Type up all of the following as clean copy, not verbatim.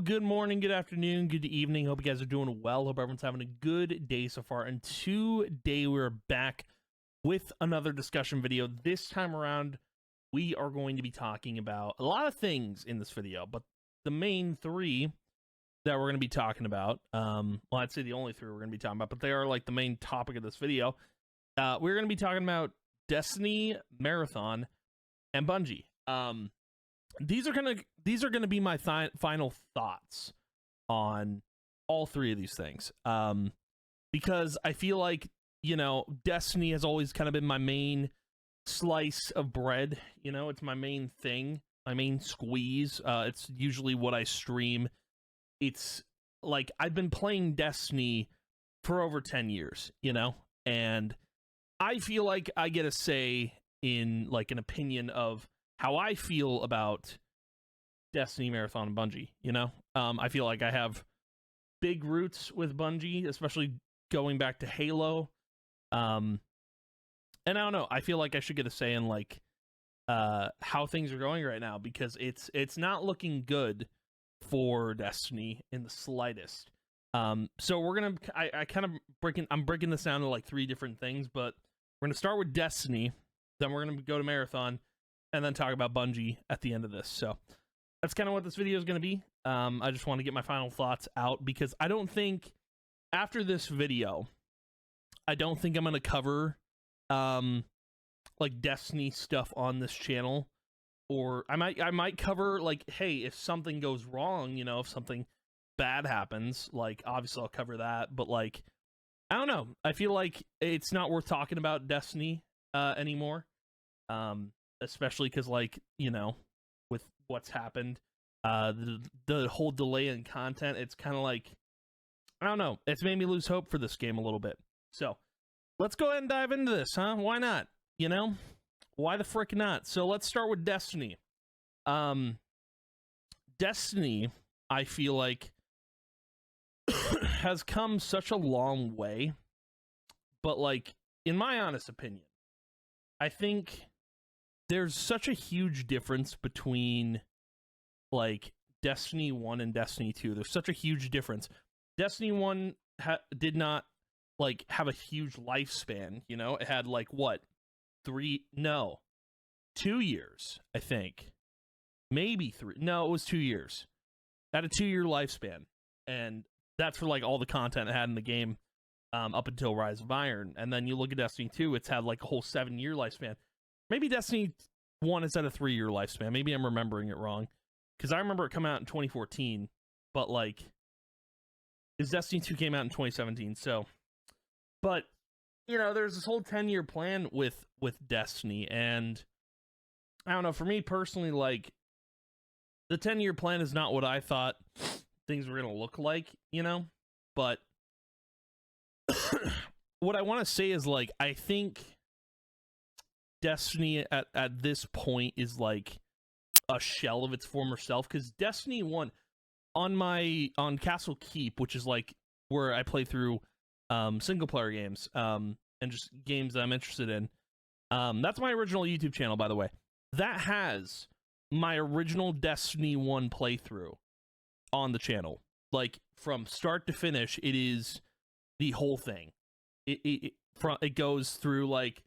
good morning, good afternoon, good evening. Hope you guys are doing well. Hope everyone's having a good day so far. And today we're back with another discussion video. This time around, we are going to be talking about a lot of things in this video, but the main three that we're going to be talking about, well, I'd say the only three we're going to be talking about, but they are like the main topic of this video. We're going to be talking about Destiny, Marathon, and Bungie. These are gonna be my final thoughts on all three of these things. Because I feel like, you know, Destiny has always kind of been my main slice of bread. You know, it's my main thing, my main squeeze. It's usually what I stream. It's like I've been playing Destiny for over 10 years, you know, and I feel like I get a say in like an opinion of how I feel about Destiny, Marathon, and Bungie, you know? I feel like I have big roots with Bungie, especially going back to Halo. And I don't know, I feel like I should get a say in like how things are going right now, because it's not looking good for Destiny in the slightest. So we're gonna I'm breaking this down to like three different things, but we're gonna start with Destiny, then we're gonna go to Marathon, and then talk about Bungie at the end of this. So that's kind of what this video is going to be. I just want to get my final thoughts out, because I don't think after this video, I don't think I'm going to cover like Destiny stuff on this channel, or I might cover like, hey, if something goes wrong, you know, if something bad happens, like obviously I'll cover that, but like I don't know, I feel like it's not worth talking about Destiny anymore. Especially because, like, you know, with what's happened, the whole delay in content, it's kind of like, I don't know, it's made me lose hope for this game a little bit. So let's go ahead and dive into this, huh? Why not? You know, why the frick not? So let's start with Destiny. Destiny, I feel like, has come such a long way, but like, in my honest opinion, I think there's such a huge difference between like Destiny 1 and Destiny 2. There's such a huge difference. Destiny 1 did not like have a huge lifespan, you know? It had like what? 2 years, I think. Maybe 3. No, it was 2 years. It had a 2-year lifespan. And that's for like all the content it had in the game up until Rise of Iron. And then you look at Destiny 2, it's had like a whole 7-year lifespan. Maybe Destiny 1 is at a 3-year lifespan. Maybe I'm remembering it wrong, because I remember it coming out in 2014, but like, his Destiny 2 came out in 2017. So, but you know, there's this whole 10-year plan with Destiny, and I don't know. For me personally, like, the 10-year plan is not what I thought things were gonna look like, you know. But what I want to say is, like, I think Destiny at this point is like a shell of its former self, because Destiny 1 on Castle Keep, which is like where I play through single player games and just games that I'm interested in, that's my original YouTube channel, by the way. That has my original Destiny 1 playthrough on the channel, like from start to finish. It is the whole thing. It goes through like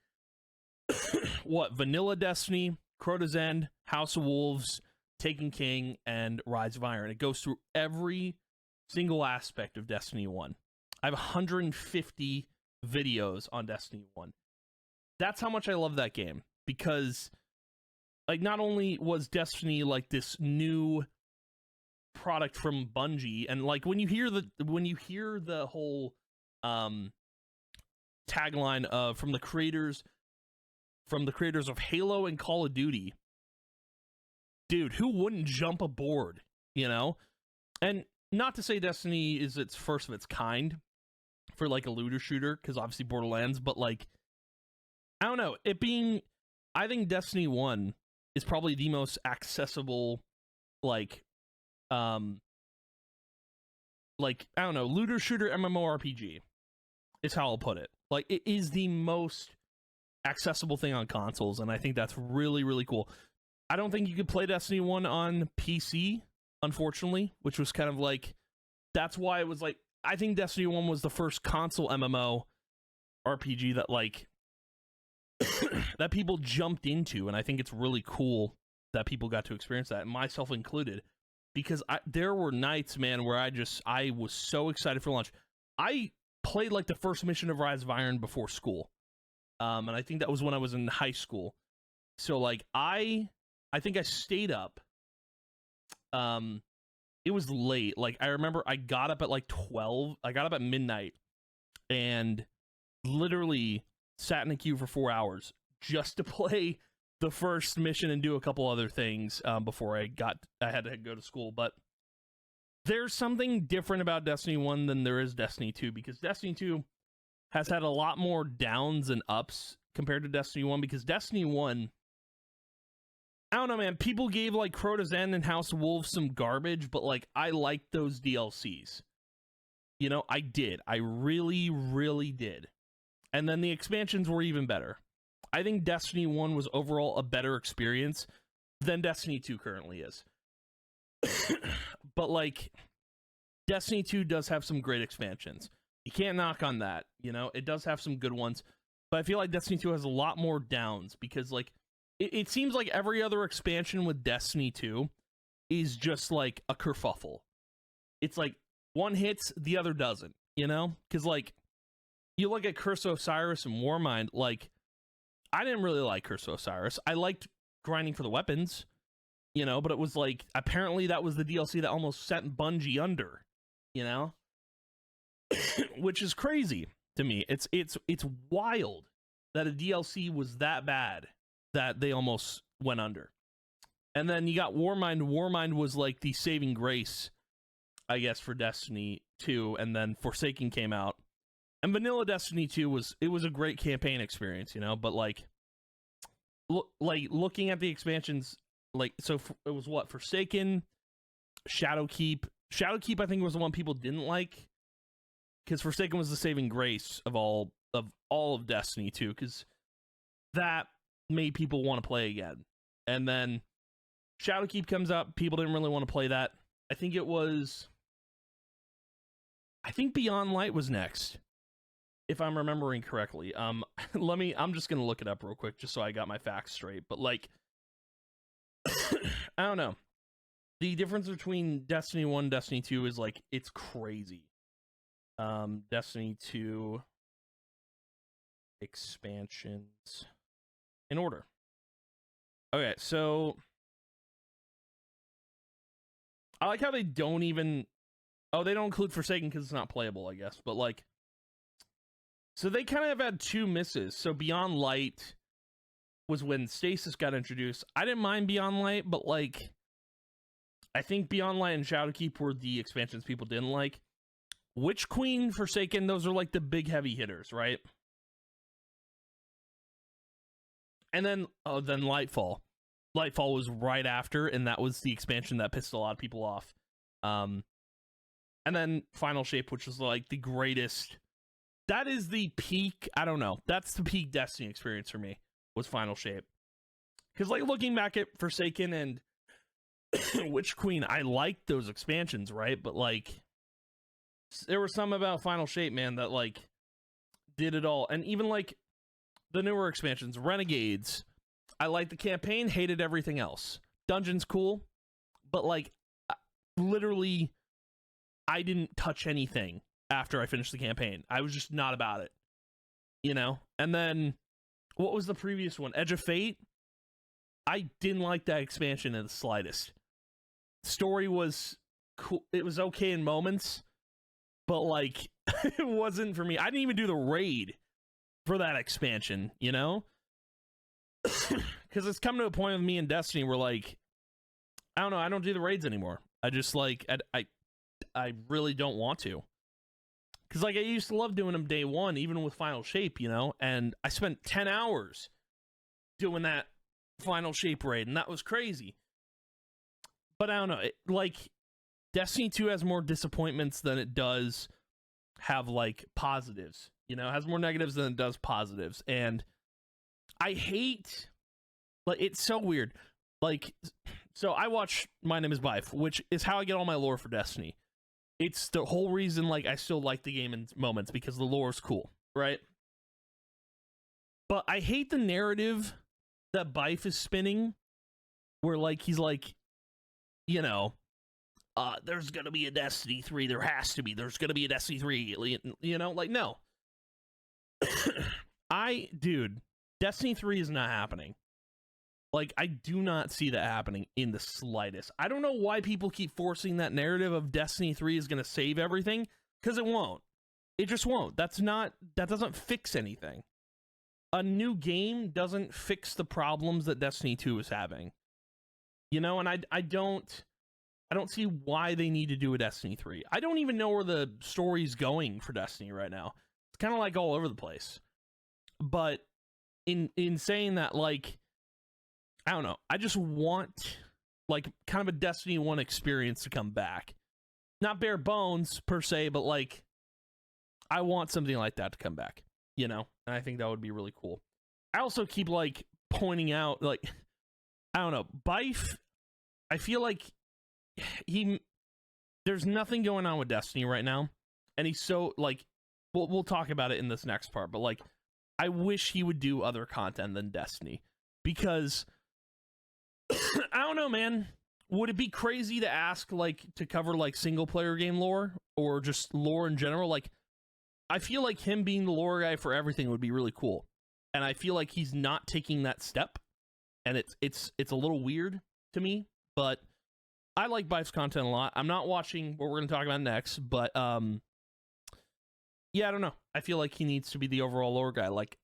what, vanilla Destiny, Crota's End, House of Wolves, Taken King, and Rise of Iron. It goes through every single aspect of Destiny 1. I have 150 videos on Destiny 1. That's how much I love that game, because like, not only was Destiny like this new product from Bungie, and like when you hear the whole tagline of from the creators of Halo and Call of Duty, dude, who wouldn't jump aboard, you know? And not to say Destiny is its first of its kind for like a looter shooter, because obviously Borderlands, but like, I don't know, I think Destiny 1 is probably the most accessible, like, I don't know, looter shooter MMORPG is how I'll put it. Like, it is the most accessible thing on consoles, and I think that's really, really cool. I don't think you could play Destiny 1 on PC, unfortunately, which was kind of like, that's why it was like, I think Destiny 1 was the first console MMO RPG that like that people jumped into, and I think it's really cool that people got to experience that, and myself included, because there were nights, man, where I was so excited for launch. I played like the first mission of Rise of Iron before school, and I think that was when I was in high school. So like I think I stayed up. It was late. Like I remember I got up at like 12. I got up at midnight and literally sat in a queue for 4 hours just to play the first mission and do a couple other things before I had to go to school. But there's something different about Destiny 1 than there is Destiny 2, because Destiny 2 has had a lot more downs and ups compared to Destiny 1, because Destiny 1, I don't know, man, people gave like Crota's End and House of Wolves some garbage, but like I liked those DLCs. You know, I did. I really, really did. And then the expansions were even better. I think Destiny 1 was overall a better experience than Destiny 2 currently is. But like, Destiny 2 does have some great expansions. You can't knock on that, you know? It does have some good ones. But I feel like Destiny 2 has a lot more downs, because like, it seems like every other expansion with Destiny 2 is just like a kerfuffle. It's like one hits, the other doesn't, you know? Because like, you look at Curse of Osiris and Warmind, like, I didn't really like Curse of Osiris. I liked grinding for the weapons, you know, but it was like, apparently that was the DLC that almost sent Bungie under, you know? Which is crazy to me. It's wild that a DLC was that bad that they almost went under. And then you got Warmind. Warmind was like the saving grace, I guess, for Destiny 2, and then Forsaken came out. And vanilla Destiny 2 was a great campaign experience, you know, but like looking at the expansions, like, so it was what, Forsaken, Shadowkeep. Shadowkeep I think was the one people didn't like, because Forsaken was the saving grace of all of Destiny 2, because that made people want to play again. And then Shadowkeep comes up, people didn't really want to play that. I think Beyond Light was next, if I'm remembering correctly. I'm just gonna look it up real quick just so I got my facts straight. But like, I don't know, the difference between Destiny 1 and Destiny 2 is like, it's crazy. Destiny 2 expansions in order. Okay, so I like how they don't even, they don't include Forsaken because it's not playable, I guess. But like, so they kind of have had two misses. So Beyond Light was when Stasis got introduced. I didn't mind Beyond Light, but like, I think Beyond Light and Shadowkeep were the expansions people didn't like. Witch Queen, Forsaken, those are like the big heavy hitters, right? And then Lightfall. Lightfall was right after, and that was the expansion that pissed a lot of people off. And then Final Shape, which was like the greatest. That is the peak. I don't know. That's the peak Destiny experience for me, was Final Shape. Because like, looking back at Forsaken and Witch Queen, I liked those expansions, right? But like, there was some about Final Shape, man, that like did it all. And even like the newer expansions, Renegades, I liked the campaign, hated everything else. Dungeon's cool, but like, literally, I didn't touch anything after I finished the campaign. I was just not about it, you know? And then, what was the previous one? Edge of Fate? I didn't like that expansion in the slightest. Story was cool. It was okay in moments, but like, it wasn't for me. I didn't even do the raid for that expansion, you know? Because it's come to a point with me in Destiny where like, I don't know, I don't do the raids anymore. I just like, I really don't want to. Because like, I used to love doing them day one, even with Final Shape, you know? And I spent 10 hours doing that Final Shape raid, and that was crazy. But I don't know, like, Destiny 2 has more disappointments than it does have like positives, you know? It has more negatives than it does positives. And I hate, like, it's so weird. Like, So I watch My Name is Bife, which is how I get all my lore for Destiny. It's the whole reason, like, I still like the game in moments, because the lore is cool, right? But I hate the narrative that Bife is spinning, where, like, he's like, you know, there's gonna be a Destiny 3, there has to be, there's gonna be a Destiny 3, you know, like, no. Dude, Destiny 3 is not happening. Like, I do not see that happening in the slightest. I don't know why people keep forcing that narrative of Destiny 3 is going to save everything, because it won't. It just won't. That doesn't fix anything. A new game doesn't fix the problems that Destiny 2 is having. You know, and I don't see why they need to do a Destiny 3. I don't even know where the story's going for Destiny right now. It's kind of like all over the place. But in saying that, like, I don't know, I just want, like, kind of a Destiny 1 experience to come back. Not bare bones, per se, but, like, I want something like that to come back, you know? And I think that would be really cool. I also keep, like, pointing out, like, I don't know, Bife, I feel like there's nothing going on with Destiny right now, and he's so, like, we'll talk about it in this next part, but, like, I wish he would do other content than Destiny, because I don't know, man. Would it be crazy to ask, like, to cover, like, single player game lore or just lore in general? Like, I feel like him being the lore guy for everything would be really cool, and I feel like he's not taking that step, and it's a little weird to me. But I like Bife's content a lot. I'm not watching what we're going to talk about next, but yeah, I don't know. I feel like he needs to be the overall lore guy. Like,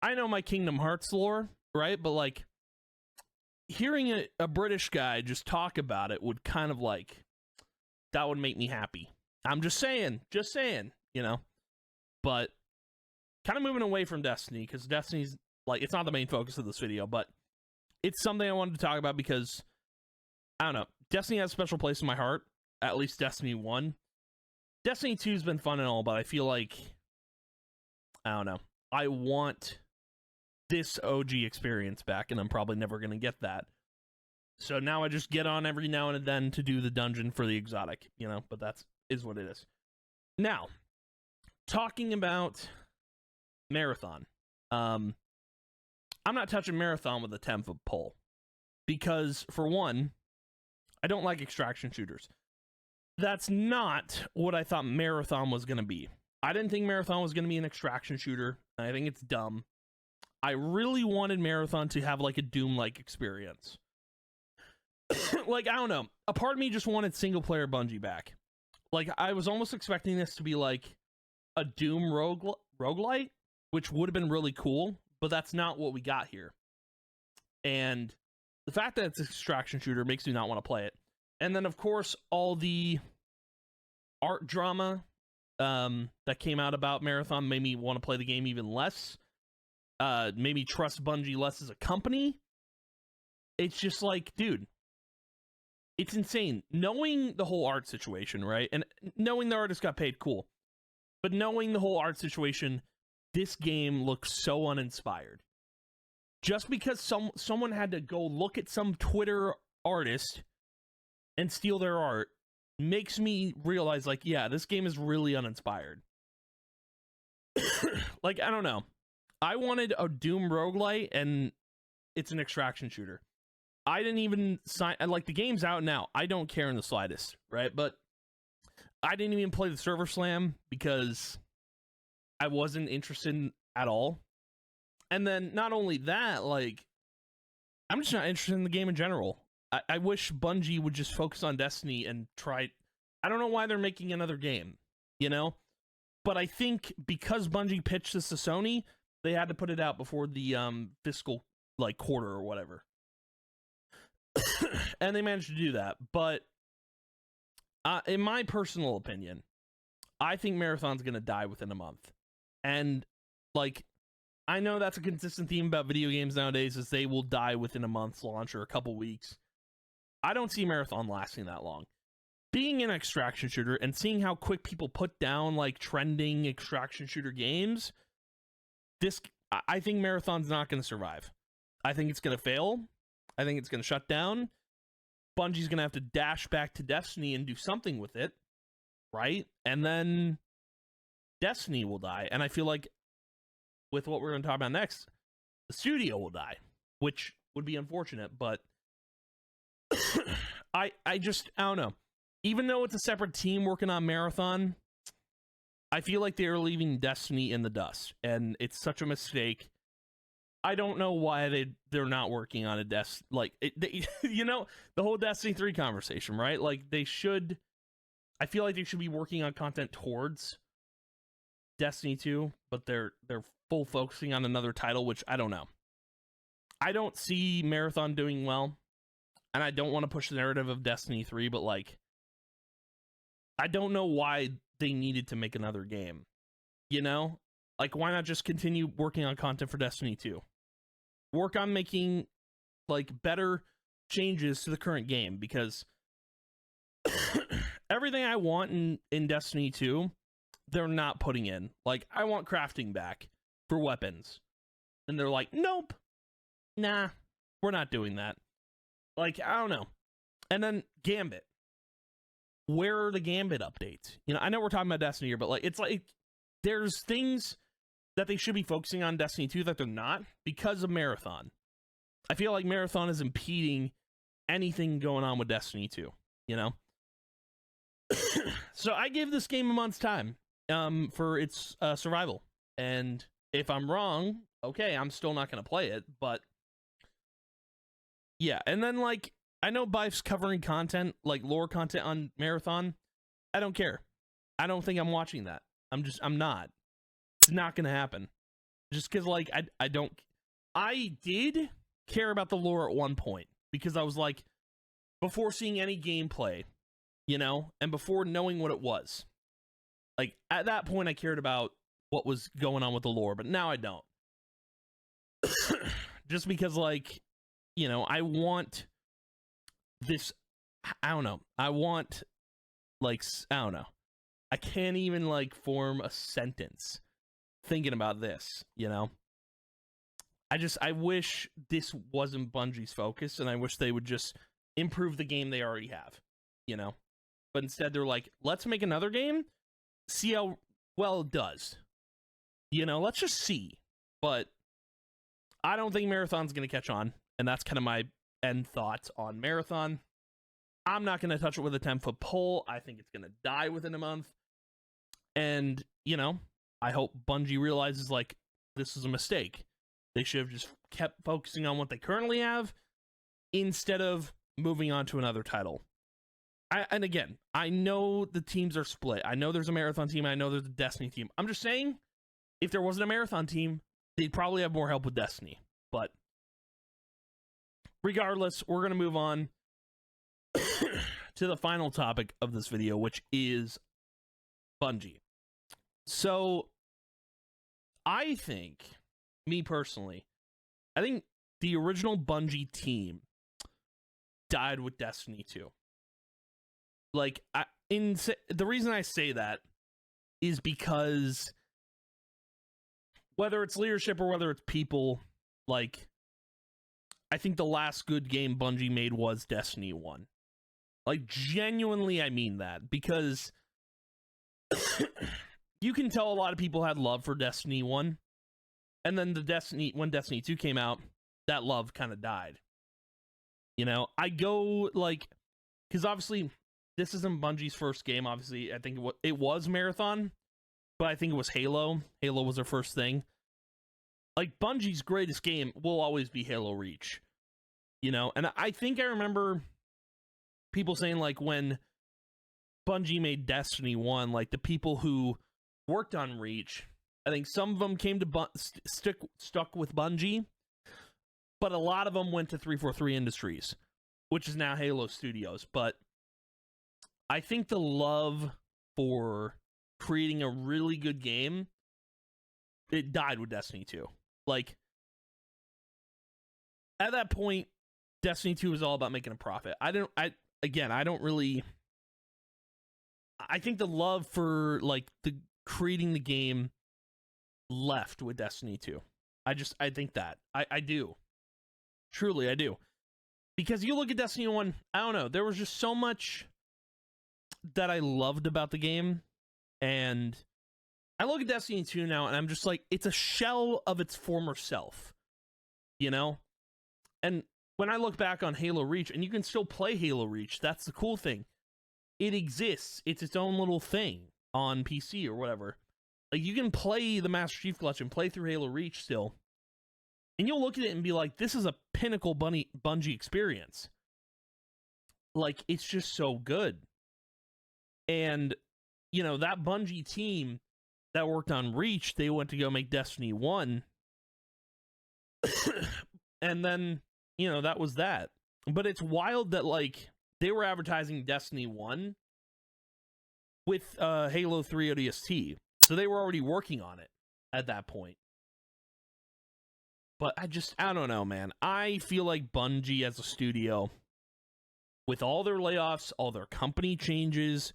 I know my Kingdom Hearts lore, right? But, like, hearing a British guy just talk about it would kind of, like, that would make me happy. I'm just saying, you know. But kind of moving away from Destiny, because Destiny's, like, it's not the main focus of this video, but it's something I wanted to talk about because, I don't know, Destiny has a special place in my heart, at least Destiny 1. Destiny 2 has been fun and all, but I feel like, I don't know, I want this OG experience back, and I'm probably never going to get that. So now I just get on every now and then to do the dungeon for the exotic, you know, but is what it is. Now, talking about Marathon. I'm not touching Marathon with a 10-foot pole, because, for one, I don't like extraction shooters. That's not what I thought Marathon was going to be. I didn't think Marathon was going to be an extraction shooter. I think it's dumb. I really wanted Marathon to have, like, a Doom-like experience. Like, I don't know. A part of me just wanted single-player Bungie back. Like, I was almost expecting this to be, like, a Doom roguelite, which would have been really cool, but that's not what we got here. And the fact that it's an extraction shooter makes me not want to play it. And then, of course, all the art drama that came out about Marathon made me want to play the game even less. Made me trust Bungie less as a company. It's just like, dude, it's insane. Knowing the whole art situation, right? And knowing the artist got paid, cool. But knowing the whole art situation, this game looks so uninspired. Just because someone had to go look at some Twitter artist and steal their art makes me realize, like, yeah, this game is really uninspired. Like, I don't know. I wanted a Doom roguelite, and it's an extraction shooter. I didn't even sign, like, the game's out now. I don't care in the slightest, right? But I didn't even play the server slam because I wasn't interested at all. And then not only that, like, I'm just not interested in the game in general. I wish Bungie would just focus on Destiny and try. I don't know why they're making another game, you know? But I think because Bungie pitched this to Sony, they had to put it out before the fiscal, like, quarter or whatever. And they managed to do that. But in my personal opinion, I think Marathon's going to die within a month. And, like, I know that's a consistent theme about video games nowadays, is they will die within a month's launch or a couple weeks. I don't see Marathon lasting that long. Being an extraction shooter and seeing how quick people put down, like, trending extraction shooter games, I think Marathon's not going to survive. I think it's going to fail. I think it's going to shut down. Bungie's gonna have to dash back to Destiny and do something with it, right? And then Destiny will die. And I feel like with what we're gonna talk about next, the studio will die, which would be unfortunate, but I don't know. Even though it's a separate team working on Marathon, I feel like they're leaving Destiny in the dust, and it's such a mistake. I don't know why they're not working on a you know, the whole Destiny 3 conversation, right? Like, they should, I feel like they should be working on content towards Destiny 2, but they're full focusing on another title, which I don't know. I don't see Marathon doing well, and I don't want to push the narrative of Destiny 3, but like, I don't know why they needed to make another game, you know? Like, why not just continue working on content for Destiny 2? Work on making, like, better changes to the current game, because everything I want in Destiny 2, they're not putting in. Like, I want crafting back for weapons. And they're like, nope. Nah, we're not doing that. Like, I don't know. And then Gambit. Where are the Gambit updates? You know, I know we're talking about Destiny here, but like, it's like there's things that they should be focusing on Destiny 2 that they're not because of Marathon. I feel like Marathon is impeding anything going on with Destiny 2, you know? So I give this game a month's time for its survival. And if I'm wrong, okay, I'm still not going to play it, but yeah. And then, like, I know Bife's covering content, like lore content on Marathon. I don't care. I don't think I'm watching that. I'm not. It's not going to happen. Just because, like, I did care about the lore at one point, because I was like, before seeing any gameplay, you know, and before knowing what it was, like, at that point I cared about what was going on with the lore, but now I don't. Just because, like, you know, I want this, I don't know, I want, like, I don't know, I can't even, like, form a sentence thinking about this, you know? I wish this wasn't Bungie's focus, and I wish they would just improve the game they already have, you know? But instead they're like, let's make another game, see how well it does. You know, let's just see. But I don't think Marathon's going to catch on, and that's kind of my end thoughts on Marathon. I'm not going to touch it with a 10-foot pole. I think it's going to die within a month. And, you know, I hope Bungie realizes, like, this is a mistake. They should have just kept focusing on what they currently have instead of moving on to another title. And again, I know the teams are split. I know there's a Marathon team. I know there's a Destiny team. I'm just saying, if there wasn't a Marathon team, they'd probably have more help with Destiny. But regardless, we're going to move on to the final topic of this video, which is Bungie. So, I think, me personally, I think the original Bungie team died with Destiny 2. Like, the reason I say that is because whether it's leadership or whether it's people, like, I think the last good game Bungie made was Destiny 1. Like, genuinely, I mean that, because you can tell a lot of people had love for Destiny 1, and then when Destiny 2 came out, that love kind of died. You know, I go, like, because obviously this isn't Bungie's first game. Obviously, I think it was Marathon, but I think it was Halo. Halo was their first thing. Like, Bungie's greatest game will always be Halo Reach. You know, and I think I remember people saying, like, when Bungie made Destiny 1, like, the people who worked on Reach, I think some of them came to stuck with Bungie, but a lot of them went to 343 Industries, which is now Halo Studios. But I think the love for creating a really good game, it died with Destiny 2. Like, at that point, Destiny 2 was all about making a profit. I think the love for, like, the creating the game left with Destiny 2. I think that. I do. Truly, I do. Because you look at Destiny 1, I don't know, there was just so much that I loved about the game, and I look at Destiny 2 now, and I'm just like, it's a shell of its former self, you know? And when I look back on Halo Reach, and you can still play Halo Reach, that's the cool thing. It exists. It's its own little thing on PC or whatever. Like, you can play the Master Chief Collection, play through Halo Reach still, and you'll look at it and be like, this is a pinnacle Bungie experience. Like, it's just so good. And, you know, that Bungie team that worked on Reach, they went to go make Destiny 1. And then, you know, that was that. But it's wild that, like, they were advertising Destiny 1 with Halo 3 ODST. So they were already working on it at that point. But I don't know, man. I feel like Bungie as a studio, with all their layoffs, all their company changes,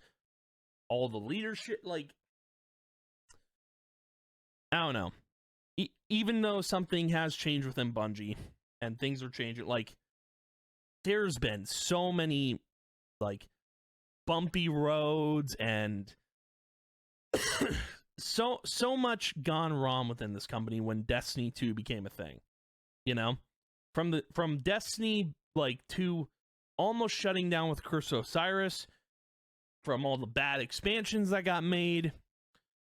all the leadership, like, I don't know. Even though something has changed within Bungie and things are changing, like, there's been so many, like, bumpy roads and so much gone wrong within this company when Destiny 2 became a thing, you know? From Destiny, like, to almost shutting down with Curse of Osiris, from all the bad expansions that got made,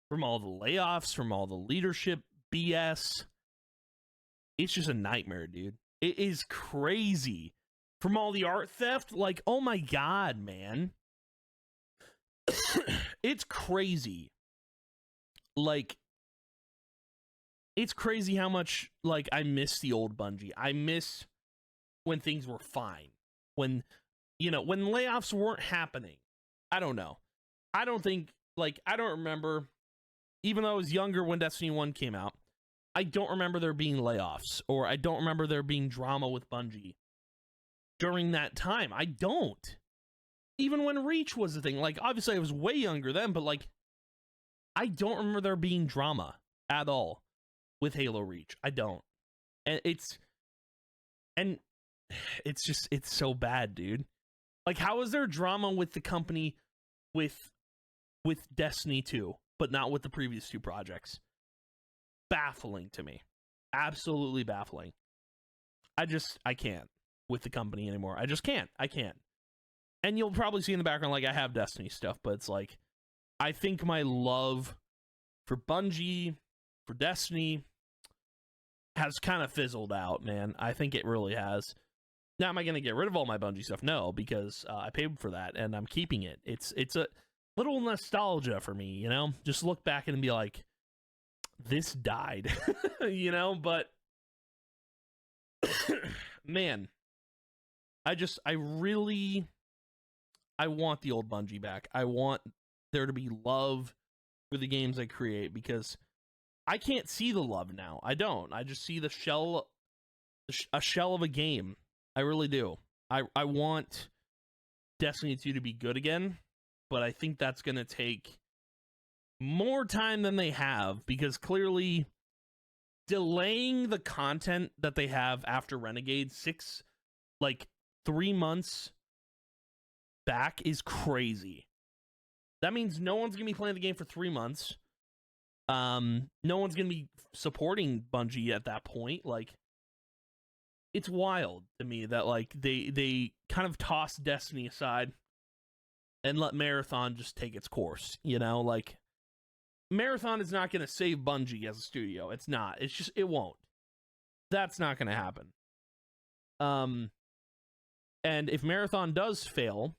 from all the layoffs, from all the leadership BS. It's just a nightmare, dude. It is crazy. From all the art theft, like, oh my god, man. It's crazy. Like, it's crazy how much, like, I miss the old Bungie. I miss when things were fine. When, you know, when layoffs weren't happening. I don't know. I don't think, like, I don't remember, even though I was younger when Destiny 1 came out, I don't remember there being layoffs, or I don't remember there being drama with Bungie during that time. I don't. Even when Reach was the thing. Like, obviously I was way younger then, but, like, I don't remember there being drama at all with Halo Reach. I don't. And it's just, it's so bad, dude. Like, how is there drama with the company with Destiny 2, but not with the previous two projects? Baffling to me. Absolutely baffling. I can't with the company anymore. I just can't. I can't. And you'll probably see in the background, like, I have Destiny stuff, but it's like, I think my love for Bungie, for Destiny, has kind of fizzled out, man. I think it really has. Now, am I going to get rid of all my Bungie stuff? No, because I paid for that, and I'm keeping it. It's a little nostalgia for me, you know? Just look back and be like, this died, you know? But, man, I want the old Bungie back. I want there to be love for the games I create, because I can't see the love now. I don't. I just see a shell of a game. I really do. I want Destiny 2 to be good again, but I think that's going to take more time than they have, because clearly delaying the content that they have after Renegade 3 months back is crazy. That means no one's going to be playing the game for 3 months. No one's going to be supporting Bungie at that point. Like, it's wild to me that, like, they kind of toss Destiny aside and let Marathon just take its course, you know? Like, Marathon is not going to save Bungie as a studio. It's not. It's just, it won't. That's not going to happen. And if Marathon does fail,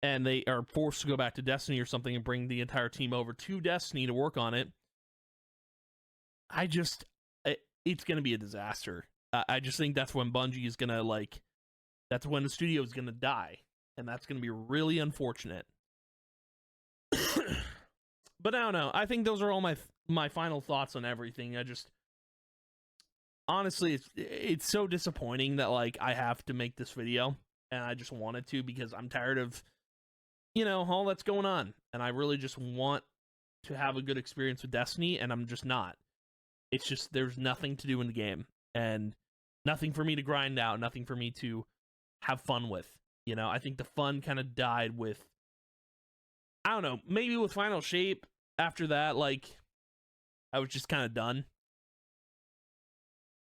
and they are forced to go back to Destiny or something and bring the entire team over to Destiny to work on it, it's going to be a disaster. I just think that's when Bungie is going to, like, that's when the studio is going to die. And that's going to be really unfortunate. But I don't know. I think those are all my final thoughts on everything. Honestly, it's so disappointing that, like, I have to make this video. And I just wanted to, because I'm tired of, you know, all that's going on. And I really just want to have a good experience with Destiny, and I'm just not. It's just, there's nothing to do in the game. And nothing for me to grind out, nothing for me to have fun with. You know, I think the fun kind of died with, I don't know, maybe with Final Shape. After that, like, I was just kind of done.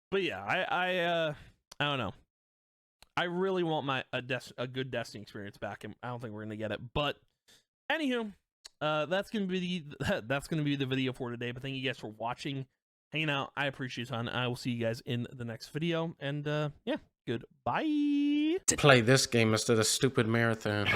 But yeah, I don't know. I really want a good Destiny experience back, and I don't think we're gonna get it. But anywho, that's gonna be the video for today. But thank you guys for watching, hanging out. I appreciate it, I will see you guys in the next video. And yeah, goodbye. Play this game instead of stupid marathon.